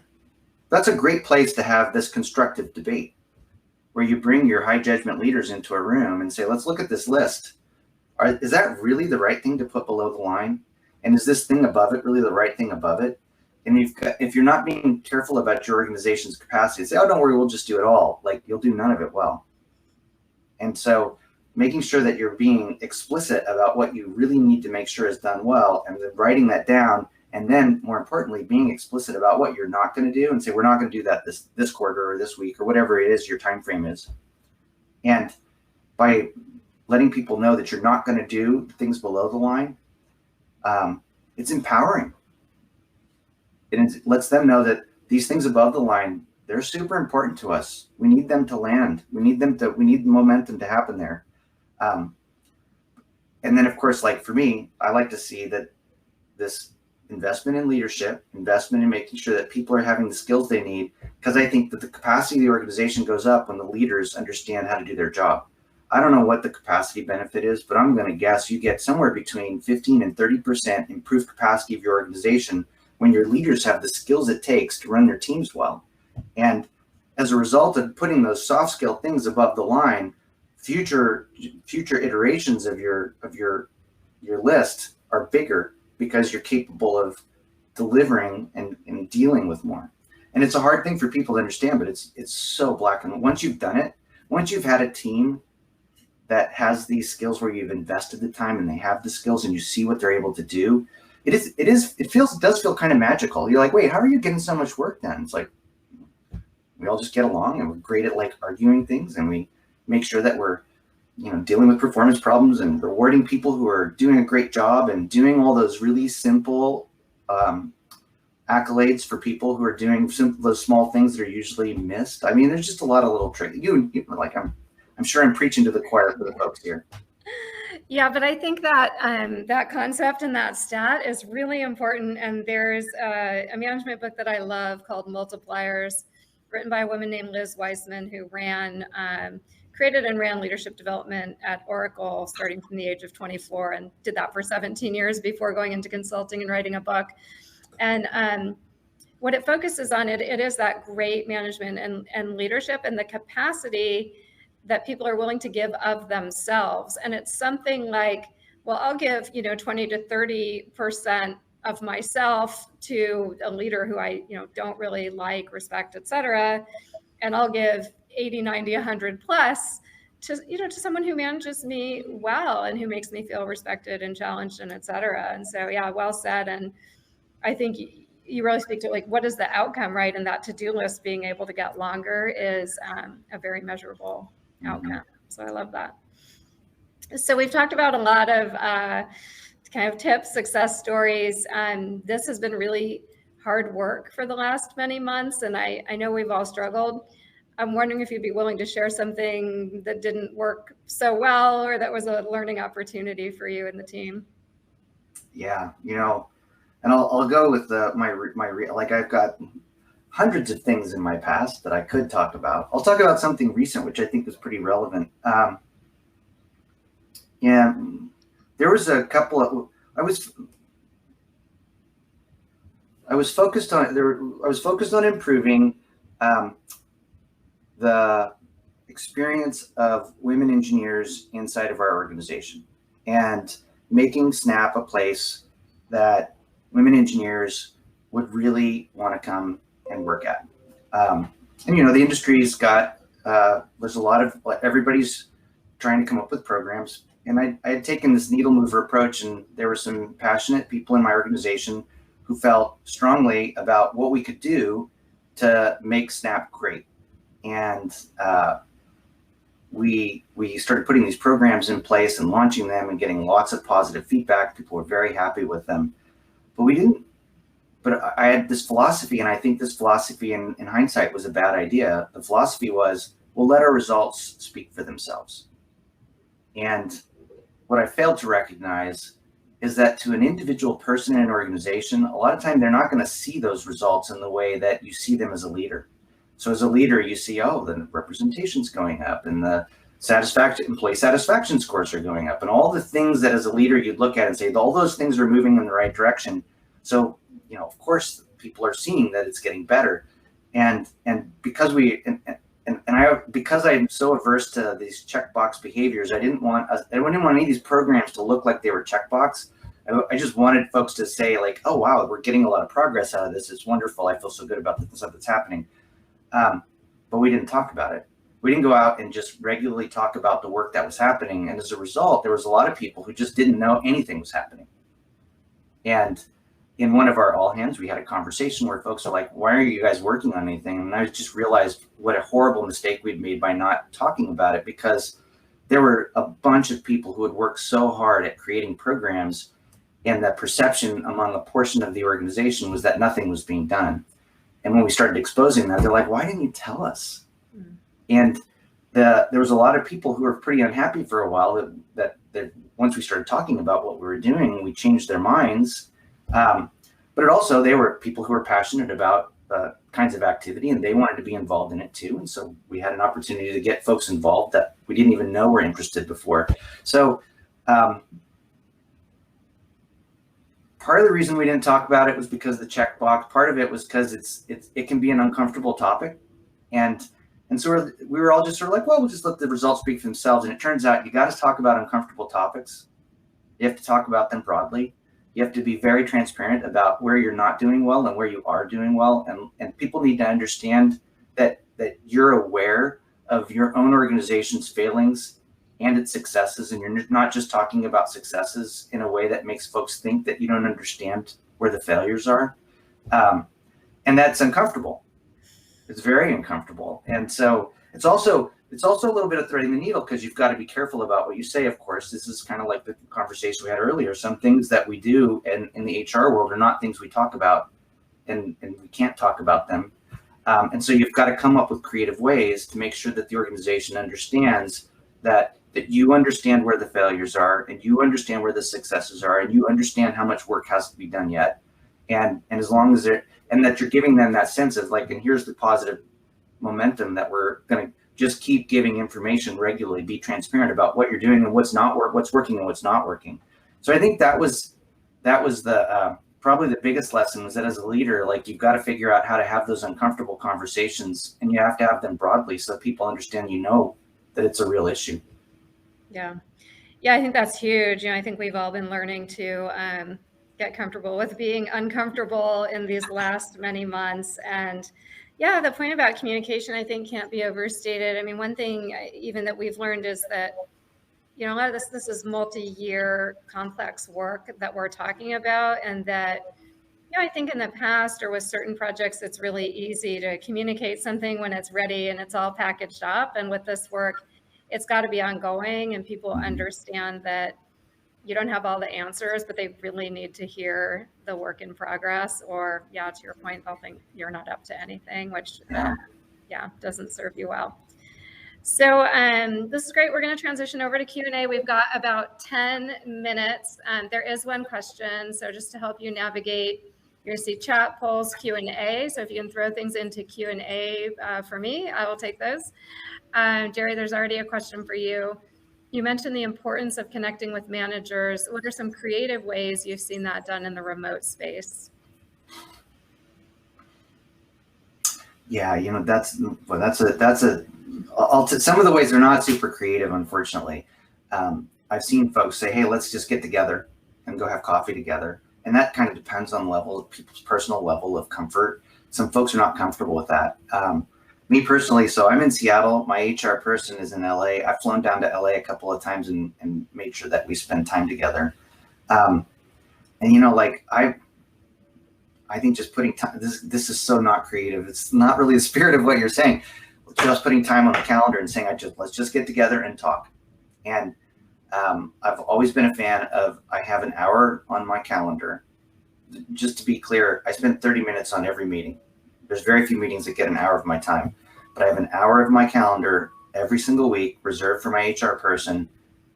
that's a great place to have this constructive debate where you bring your high judgment leaders into a room and say, let's look at this list. Is that really the right thing to put below the line? And is this thing above it really the right thing above it? And if you're not being careful about your organization's capacity, say, oh, don't worry, we'll just do it all. Like you'll do none of it well. And so making sure that you're being explicit about what you really need to make sure is done well, and then writing that down, and then more importantly, being explicit about what you're not going to do and say, we're not going to do that this quarter or this week or whatever it is your time frame is. And by letting people know that you're not going to do things below the line, it's empowering. It lets them know that these things above the line, they're super important to us. We need them to land. We need the momentum to happen there. And then of course, like for me, I like to see that this investment in leadership, investment in making sure that people are having the skills they need, because I think that the capacity of the organization goes up when the leaders understand how to do their job. I don't know what the capacity benefit is, but I'm going to guess you get somewhere between 15 and 30% improved capacity of your organization when your leaders have the skills it takes to run their teams well. And as a result of putting those soft skill things above the line, future iterations of your list are bigger because you're capable of delivering and dealing with more. And it's a hard thing for people to understand, but it's so black and white. Once you've done it, once you've had a team that has these skills where you've invested the time and they have the skills and you see what they're able to do, it does feel kind of magical. You're like, wait, how are you getting so much work done? It's like we all just get along and we're great at like arguing things, and we make sure that we're dealing with performance problems and rewarding people who are doing a great job and doing all those really simple accolades for people who are doing those small things that are usually missed. I mean, there's just a lot of little tricks. I'm sure I'm preaching to the choir for the folks here. Yeah, but I think that that concept and that stat is really important. And there's a management book that I love called Multipliers, written by a woman named Liz Wiseman, who created and ran leadership development at Oracle starting from the age of 24 and did that for 17 years before going into consulting and writing a book. And what it focuses on, it is that great management and leadership and the capacity that people are willing to give of themselves. And it's something like, well, I'll give 20 to 30% of myself to a leader who I don't really like, respect, et cetera, and I'll give 80, 90, 100 plus to someone who manages me well and who makes me feel respected and challenged and et cetera. And so, yeah, well said. And I think you really speak to like, what is the outcome, right? And that to-do list being able to get longer is a very measurable outcome. So I love that. So we've talked about a lot of kind of tips, success stories. This has been really hard work for the last many months, and I know we've all struggled. I'm wondering if you'd be willing to share something that didn't work so well, or that was a learning opportunity for you and the team. Yeah, and I'll go with like I've got hundreds of things in my past that I could talk about. I'll talk about something recent, which I think was pretty relevant. Yeah, there was a couple of I was focused on improving the experience of women engineers inside of our organization and making Snap a place that women engineers would really want to come and work at. And the industry's got there's a lot of everybody's trying to come up with programs, and I had taken this needle mover approach, and there were some passionate people in my organization who felt strongly about what we could do to make Snap great. And we started putting these programs in place and launching them and getting lots of positive feedback. People were very happy with them, but I had this philosophy, and I think this philosophy in hindsight was a bad idea. The philosophy was, we'll let our results speak for themselves. And what I failed to recognize is that to an individual person in an organization, a lot of time they're not going to see those results in the way that you see them as a leader. So as a leader, you see, the representation's going up, and the employee satisfaction scores are going up, and all the things that as a leader you'd look at and say, all those things are moving in the right direction. So, of course, people are seeing that it's getting better. And because because I'm so averse to these checkbox behaviors, I didn't want any of these programs to look like they were checkbox. I just wanted folks to say, like, oh, wow, we're getting a lot of progress out of this. It's wonderful. I feel so good about the stuff that's happening. But we didn't talk about it. We didn't go out and just regularly talk about the work that was happening. And as a result, there was a lot of people who just didn't know anything was happening. And in one of our all hands, we had a conversation where folks are like, why are you guys working on anything? And I just realized what a horrible mistake we'd made by not talking about it, because there were a bunch of people who had worked so hard at creating programs, and the perception among a portion of the organization was that nothing was being done. And when we started exposing that, they're like, why didn't you tell us? Mm-hmm. And there was a lot of people who were pretty unhappy for a while that once we started talking about what we were doing, we changed their minds. But they were people who were passionate about kinds of activity, and they wanted to be involved in it too. And so we had an opportunity to get folks involved that we didn't even know were interested before. So part of the reason we didn't talk about it was because of the checkbox. Part of it was because it can be an uncomfortable topic. And so we were all just sort of like, well, we'll just let the results speak for themselves. And it turns out you got to talk about uncomfortable topics. You have to talk about them broadly. You have to be very transparent about where you're not doing well and where you are doing well. And people need to understand that you're aware of your own organization's failings and its successes. And you're not just talking about successes in a way that makes folks think that you don't understand where the failures are. And that's uncomfortable. It's very uncomfortable. And so it's also a little bit of threading the needle, because you've got to be careful about what you say. Of course, this is kind of like the conversation we had earlier. Some things that we do in the HR world are not things we talk about, and we can't talk about them. And so you've got to come up with creative ways to make sure that the organization understands that you understand where the failures are, and you understand where the successes are, and you understand how much work has to be done yet. And as long as and that you're giving them that sense of like, and here's the positive momentum that we're going to just keep giving information regularly, be transparent about what you're doing and what's working and what's not working. So I think that was the probably the biggest lesson, was that as a leader, like, you've got to figure out how to have those uncomfortable conversations, and you have to have them broadly so people understand, that it's a real issue. Yeah. I think that's huge. I think we've all been learning to get comfortable with being uncomfortable in these last many months. And yeah, the point about communication, I think, can't be overstated. I mean, one thing even that we've learned is that, a lot of this is multi-year complex work that we're talking about. And that, I think in the past, or with certain projects, it's really easy to communicate something when it's ready and it's all packaged up. And with this work, it's got to be ongoing, and people understand that you don't have all the answers, but they really need to hear the work in progress, or yeah, to your point, they'll think you're not up to anything, which doesn't serve you well. So this is great. We're going to transition over to Q&A. We've got about 10 minutes. There is one question. So just to help you navigate, you're going to see chat, polls, Q&A. So if you can throw things into Q&A for me, I will take those. Jerry, there's already a question for you. You mentioned the importance of connecting with managers. What are some creative ways you've seen that done in the remote space? Yeah, some of the ways they're not super creative, unfortunately. I've seen folks say, hey, let's just get together and go have coffee together. And that kind of depends on people's personal level of comfort. Some folks are not comfortable with that. Me personally, so I'm in Seattle. My HR person is in LA. I've flown down to LA a couple of times and made sure that we spend time together. I think just putting time, this is so not creative. It's not really the spirit of what you're saying. Just putting time on the calendar and saying, let's just get together and talk. And I've always been a fan of, I have an hour on my calendar. Just to be clear, I spend 30 minutes on every meeting. There's very few meetings that get an hour of my time, but I have an hour of my calendar every single week reserved for my HR person,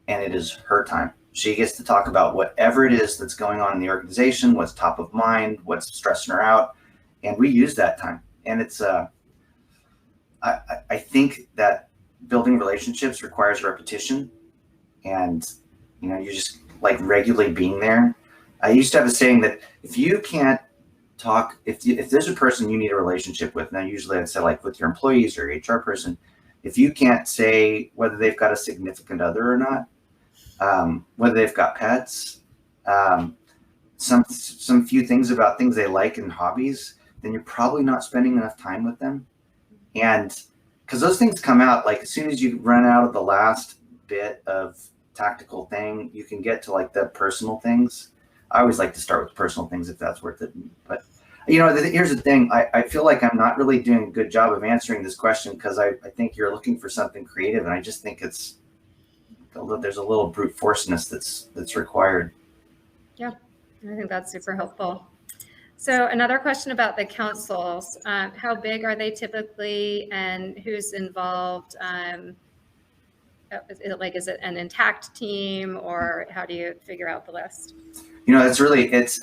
and it is her time. She gets to talk about whatever it is that's going on in the organization, what's top of mind, what's stressing her out, and we use that time. And it's I think that building relationships requires repetition, and you're just like regularly being there. I used to have a saying that if you can't talk, if there's a person you need a relationship with, now usually I'd say like with your employees or HR person, if you can't say whether they've got a significant other or not, whether they've got pets, some few things about things they like and hobbies, then you're probably not spending enough time with them. And because those things come out, like as soon as you run out of the last bit of tactical thing, you can get to like the personal things. I always like to start with personal things if that's worth it. But here's the thing. I feel like I'm not really doing a good job of answering this question because I think you're looking for something creative, and I just think there's a little brute forceness that's required. Yeah, I think that's super helpful. So another question about the councils. How big are they typically, and who's involved? Is it an intact team, or how do you figure out the list? It's really, it's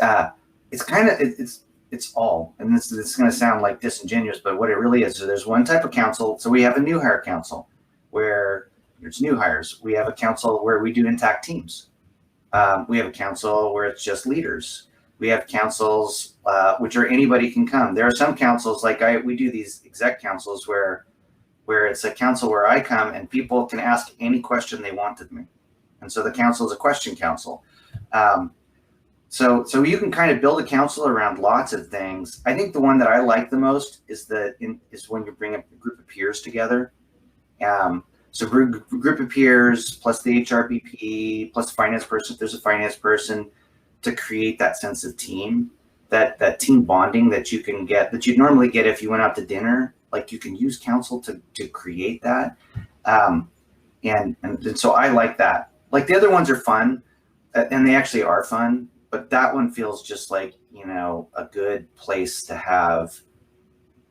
all, and this is going to sound like disingenuous, but what it really is, so there's one type of council. So we have a new hire council where there's new hires. We have a council where we do intact teams. We have a council where it's just leaders. We have councils which are anybody can come. There are some councils we do these exec councils where it's a council where I come and people can ask any question they want of me. And so the council is a question council. So you can kind of build a council around lots of things. I think the one that I like the most is when you bring a group of peers together. So group of peers plus the HRBP plus the finance person, if there's a finance person, to create that sense of team, that team bonding that you can get, that you'd normally get if you went out to dinner. Like you can use council to create that. And so I like that. Like the other ones are fun, and they actually are fun, but that one feels just like, a good place to have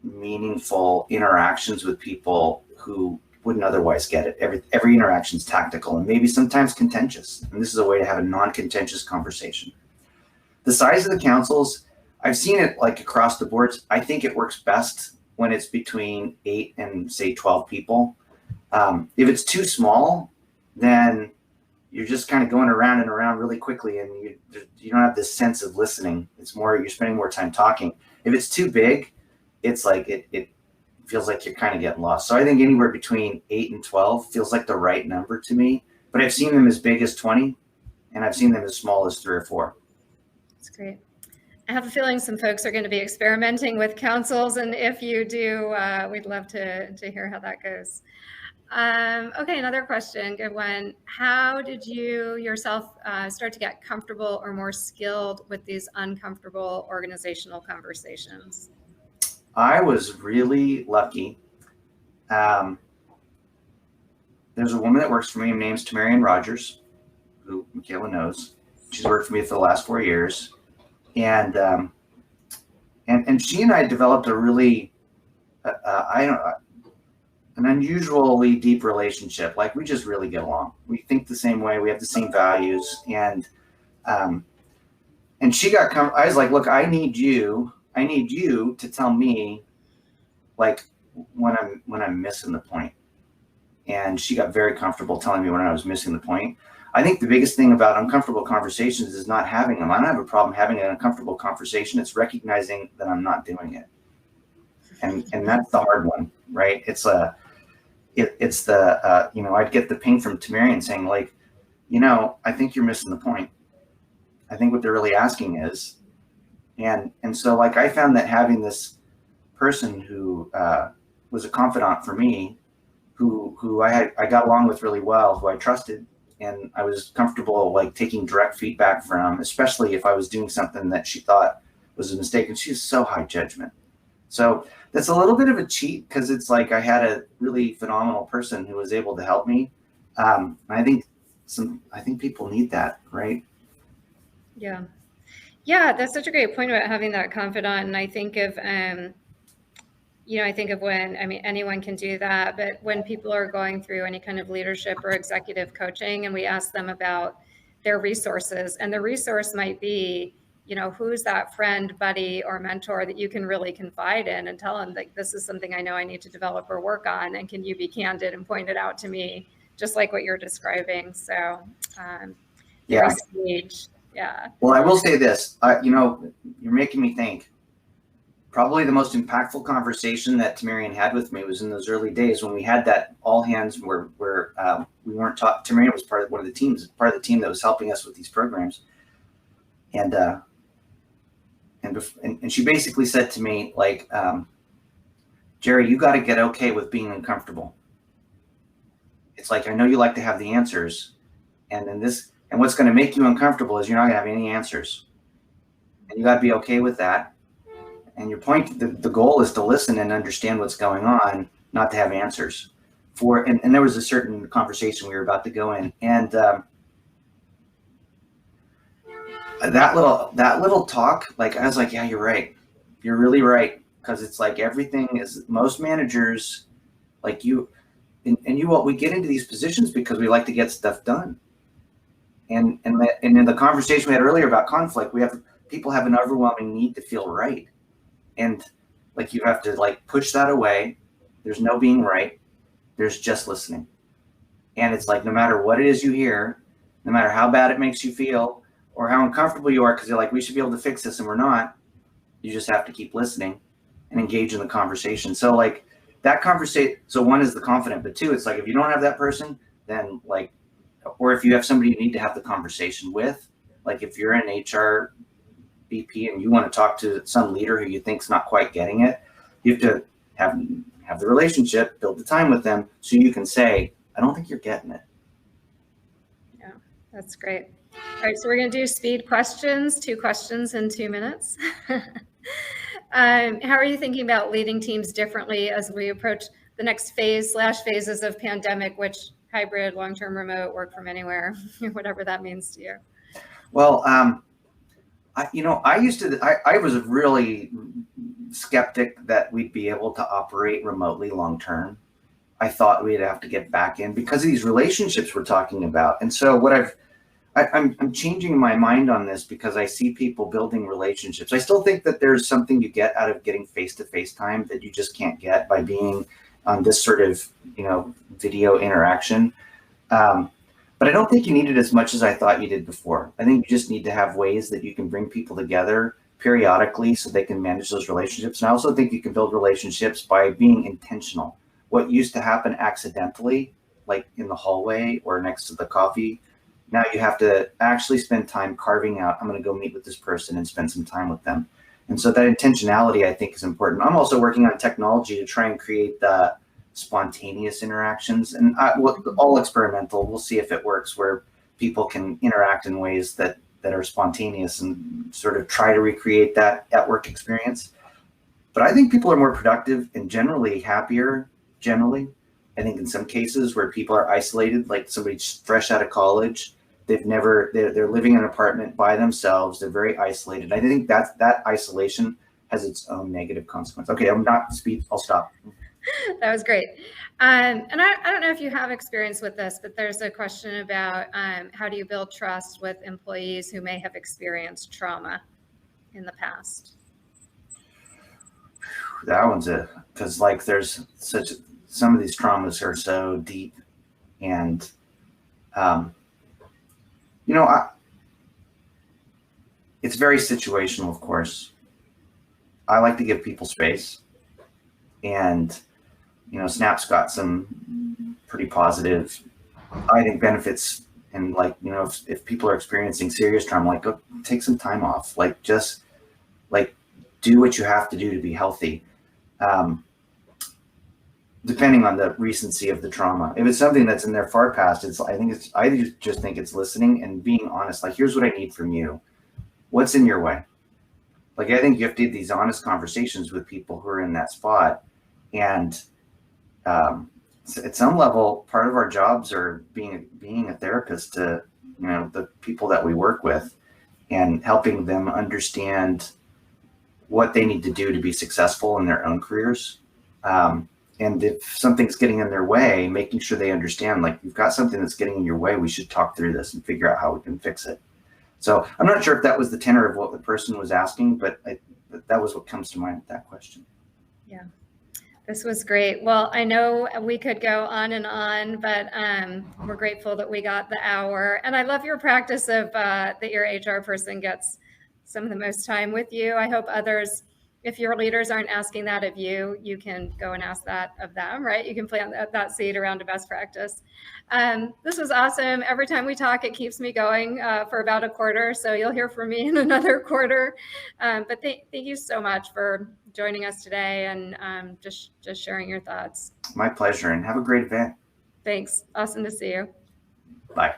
meaningful interactions with people who wouldn't otherwise get it. Every interaction is tactical and maybe sometimes contentious. And this is a way to have a non-contentious conversation. The size of the councils, I've seen it like across the boards. I think it works best when it's between 8 and say 12 people. If it's too small, then you're just kind of going around and around really quickly, and you don't have this sense of listening. It's more, you're spending more time talking. If it's too big, it's like it feels like you're kind of getting lost. So I think anywhere between 8 and 12 feels like the right number to me. But I've seen them as big as 20, and I've seen them as small as 3 or 4. That's great. I have a feeling some folks are going to be experimenting with councils, and if you do, we'd love to hear how that goes. Okay, another question, good one. How did you yourself start to get comfortable or more skilled with these uncomfortable organizational conversations? I was really lucky. There's a woman that works for me, her name's Tamarian Rogers, who Mikaela knows. She's worked for me for the last 4 years. And she and I developed a really, an unusually deep relationship. Like, we just really get along. We think the same way. We have the same values. And she got, I was like, look, I need you to tell me, like, when I'm missing the point. And she got very comfortable telling me when I was missing the point. I think the biggest thing about uncomfortable conversations is not having them. I don't have a problem having an uncomfortable conversation. It's recognizing that I'm not doing it. And that's the hard one, right? It's the, I'd get the ping from Tamarian saying, like, I think you're missing the point. I think what they're really asking is, and so, like, I found that having this person who was a confidant for me, who I got along with really well, who I trusted, and I was comfortable, like, taking direct feedback from, especially if I was doing something that she thought was a mistake. And she's so high judgment. So that's a little bit of a cheat, because it's like I had a really phenomenal person who was able to help me. I think people need that, right? Yeah, that's such a great point about having that confidant. And I think of when, anyone can do that, but when people are going through any kind of leadership or executive coaching, and we ask them about their resources, and the resource might be, who's that friend, buddy, or mentor that you can really confide in and tell them, like, this is something I know I need to develop or work on, and can you be candid and point it out to me, just like what you're describing. So Yeah. Sage. Yeah. Well, I will say this, you're making me think. Probably the most impactful conversation that Tamarian had with me was in those early days when we had that all hands where we weren't taught. Tamarian was part of one of the teams, part of the team that was helping us with these programs. And she basically said to me, like, Jerry, you got to get okay with being uncomfortable. It's like, I know you like to have the answers, and what's going to make you uncomfortable is you're not going to have any answers, and you got to be okay with that. And your point, the goal is to listen and understand what's going on, not to have answers. And there was a certain conversation we were about to go in, and that little talk, like, I was like, yeah, you're right, you're really right, because it's like everything is, most managers, like you, and we get into these positions because we like to get stuff done. And in the conversation we had earlier about conflict, people have an overwhelming need to feel right. And, like, you have to, like, push that away. There's no being right. There's just listening. And it's like, no matter what it is you hear, no matter how bad it makes you feel or how uncomfortable you are, because you're like, we should be able to fix this and we're not, you just have to keep listening and engage in the conversation. So, like, that conversation, so one is the confident, but two, it's like, if you don't have that person, then, like, or if you have somebody you need to have the conversation with, like, if you're an HR VP and you want to talk to some leader who you think's not quite getting it, you have to have the relationship, build the time with them, so you can say, I don't think you're getting it. Yeah, that's great. All right, so we're going to do speed questions, 2 questions in 2 minutes. How are you thinking about leading teams differently as we approach the next phases of pandemic, which hybrid, long-term remote, work from anywhere, whatever that means to you? Well, I was really skeptic that we'd be able to operate remotely long term. I thought we'd have to get back in because of these relationships we're talking about. And so I'm changing my mind on this because I see people building relationships. I still think that there's something you get out of getting face-to-face time that you just can't get by being on this sort of, video interaction. But I don't think you need it as much as I thought you did before. I think you just need to have ways that you can bring people together periodically so they can manage those relationships. And I also think you can build relationships by being intentional. What used to happen accidentally, like in the hallway or next to the coffee, now you have to actually spend time carving out, I'm going to go meet with this person and spend some time with them. And so that intentionality, I think, is important. I'm also working on technology to try and create the spontaneous interactions, and all experimental. We'll see if it works, where people can interact in ways that are spontaneous and sort of try to recreate that at work experience. But I think people are more productive and generally happier. Generally, I think in some cases where people are isolated, like somebody fresh out of college, they're living in an apartment by themselves. They're very isolated. I think that isolation has its own negative consequence. Okay, I'll stop. That was great. And I don't know if you have experience with this, but there's a question about how do you build trust with employees who may have experienced trauma in the past? That one's it, because like there's some of these traumas are so deep, and you know, it's very situational, of course. I like to give people space, and Snap's got some pretty positive, I think, benefits. And like, if people are experiencing serious trauma, like, go take some time off, like just like do what you have to do to be healthy. Depending on the recency of the trauma. If it's something that's in their far past, I just think it's listening and being honest. Like, here's what I need from you. What's in your way? Like, I think you have to have these honest conversations with people who are in that spot. And at some level, part of our jobs are being a therapist to, the people that we work with, and helping them understand what they need to do to be successful in their own careers. And if something's getting in their way, making sure they understand, like, you've got something that's getting in your way, we should talk through this and figure out how we can fix it. So I'm not sure if that was the tenor of what the person was asking, but that was what comes to mind with that question. Yeah, this was great. Well, I know we could go on and on, but we're grateful that we got the hour. And I love your practice of that your HR person gets some of the most time with you. I hope others, if your leaders aren't asking that of you, you can go and ask that of them, right? You can plant that seed around a best practice. This was awesome. Every time we talk, it keeps me going for about a quarter. So you'll hear from me in another quarter. But thank you so much for joining us today and just sharing your thoughts. My pleasure, and have a great event. Thanks. Awesome to see you. Bye.